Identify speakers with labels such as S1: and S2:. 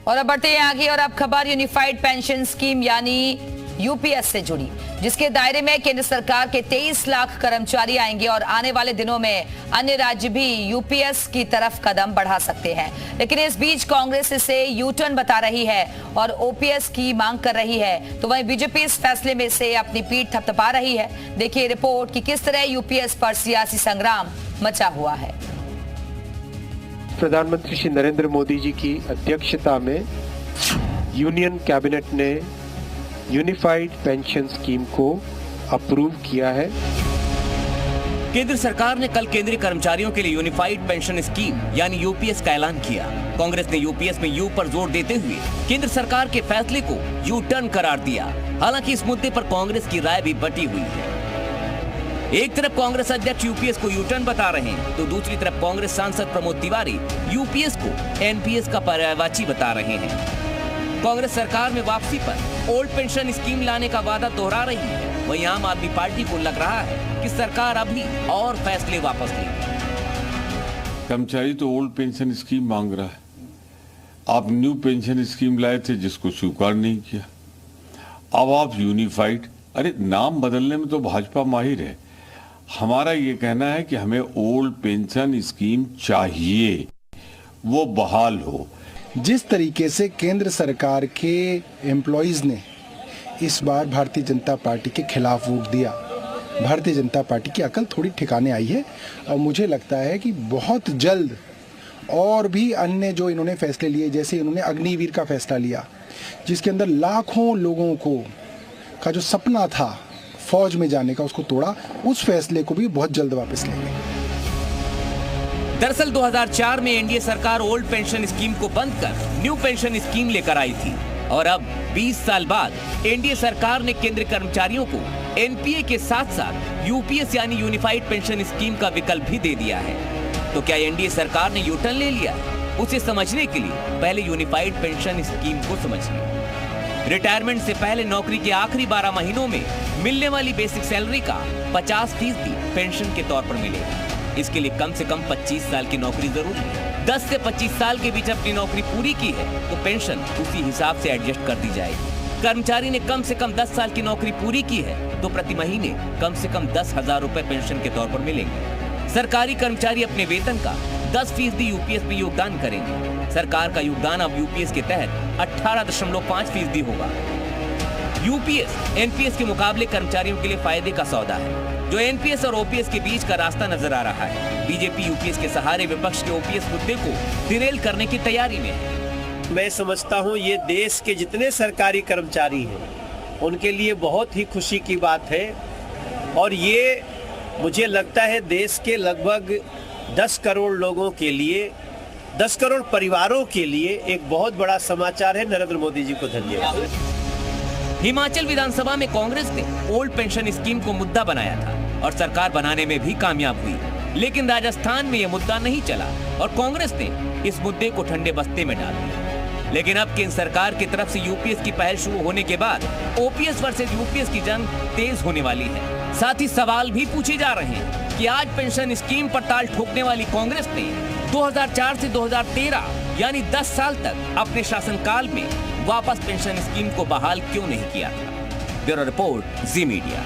S1: और अब बढ़ते हैं आगे और अब खबर यूनिफाइड पेंशन स्कीम यानी यूपीएस से जुड़ी, जिसके दायरे में केंद्र सरकार के 23 लाख कर्मचारी आएंगे और आने वाले दिनों में अन्य राज्य भी यूपीएस की तरफ कदम बढ़ा सकते हैं। लेकिन इस बीच कांग्रेस इसे यू टर्न बता रही है और ओपीएस की मांग कर रही है, तो वहीं बीजेपी इस फैसले में से अपनी पीठ थपथपा रही है। देखिए रिपोर्ट कि किस तरह यूपीएस पर सियासी संग्राम मचा हुआ है।
S2: प्रधानमंत्री श्री नरेंद्र मोदी जी की अध्यक्षता में यूनियन कैबिनेट ने यूनिफाइड पेंशन स्कीम को अप्रूव किया है।
S3: केंद्र सरकार ने कल केंद्रीय कर्मचारियों के लिए यूनिफाइड पेंशन स्कीम यानी यूपीएस का ऐलान किया। कांग्रेस ने यूपीएस में यू पर जोर देते हुए केंद्र सरकार के फैसले को यू टर्न करार दिया। हालांकि इस मुद्दे पर कांग्रेस की राय भी बटी हुई है। एक तरफ कांग्रेस अध्यक्ष यूपीएस को यू टर्न बता रहे हैं, तो दूसरी तरफ कांग्रेस सांसद प्रमोद तिवारी यूपीएस को एनपीएस का पर्यायवाची बता रहे हैं। कांग्रेस सरकार में वापसी पर ओल्ड पेंशन स्कीम लाने का वादा दोहरा रही है। वहीं आम आदमी पार्टी को लग रहा है कि सरकार अभी और फैसले वापस लेगी।
S4: कर्मचारी तो ओल्ड पेंशन स्कीम मांग रहा है, आप न्यू पेंशन स्कीम लाए थे जिसको स्वीकार नहीं किया। अब आप यूनिफाइड, अरे नाम बदलने में तो भाजपा माहिर है। हमारा ये कहना है कि हमें ओल्ड पेंशन स्कीम चाहिए, वो बहाल हो।
S5: जिस तरीके से केंद्र सरकार के एम्प्लॉयज़ ने इस बार भारतीय जनता पार्टी के खिलाफ वोट दिया, भारतीय जनता पार्टी की अकल थोड़ी ठिकाने आई है और मुझे लगता है कि बहुत जल्द और भी अन्य जो इन्होंने फैसले लिए, जैसे इन्होंने अग्निवीर का फैसला लिया जिसके अंदर लाखों लोगों को का जो सपना था फौज में जाने का, उसको तोड़ा, उस फैसले को भी बहुत जल्द वापस लेंगे।
S3: दरअसल 2004 में एनडीए सरकार ओल्ड पेंशन स्कीम को बंद कर न्यू पेंशन स्कीम लेकर आई थी और अब 20 साल बाद एनडीए सरकार ने केंद्रीय कर्मचारियों को एनपीए के साथ साथ यूपीएस यानी यूनिफाइड पेंशन स्कीम का विकल्प भी दे दिया है। तो क्या एनडीए सरकार ने यू टर्न ले लिया? उसे समझने के लिए पहले यूनिफाइड पेंशन स्कीम को समझिए। रिटायरमेंट से पहले नौकरी के आखिरी 12 महीनों में मिलने वाली बेसिक सैलरी का 50% पेंशन के तौर पर मिलेगा। इसके लिए कम से कम 25 साल की नौकरी जरूरी है। 10 से 25 साल के बीच अपनी नौकरी पूरी की है तो पेंशन उसी हिसाब से एडजस्ट कर दी जाएगी। कर्मचारी ने कम से कम 10 साल की नौकरी पूरी की है तो प्रति महीने कम से कम 10,000 रुपए पेंशन के तौर पर मिलेंगे। सरकारी कर्मचारी अपने वेतन का 10% यूपीएस में योगदान करेंगे। सरकार का योगदान अब यूपीएस के तहत 18.5% होगा। यूपीएस एनपीएस के मुकाबले कर्मचारियों के लिए फायदे का सौदा है, जो एनपीएस और ओपीएस के बीच का रास्ता नजर आ रहा है। बीजेपी यूपीएस के सहारे विपक्ष के ओपीएस मुद्दे को डिरेल करने की तैयारी में है।
S6: मैं समझता हूं ये देश के जितने सरकारी कर्मचारी हैं उनके लिए बहुत ही खुशी की बात है और ये मुझे लगता है देश के लगभग 10 करोड़ लोगों के लिए, 10 करोड़ परिवारों के लिए एक बहुत बड़ा समाचार है। नरेंद्र मोदी जी को धन्यवाद।
S3: हिमाचल विधानसभा में कांग्रेस ने ओल्ड पेंशन स्कीम को मुद्दा बनाया था और सरकार बनाने में भी कामयाब हुई, लेकिन राजस्थान में यह मुद्दा नहीं चला और कांग्रेस ने इस मुद्दे को ठंडे बस्ते में डाल दिया। लेकिन अब केंद्र सरकार की तरफ से यूपीएस की पहल शुरू होने के बाद ओपीएस वर्सेस यूपीएस की जंग तेज होने वाली है। साथ ही सवाल भी पूछे जा रहे हैं कि आज पेंशन स्कीम पर ताल ठोकने वाली कांग्रेस ने 2004 से 2013 यानी 10 साल तक अपने शासनकाल में वापस पेंशन स्कीम को बहाल क्यों नहीं किया था। ब्यूरो रिपोर्ट, जी मीडिया।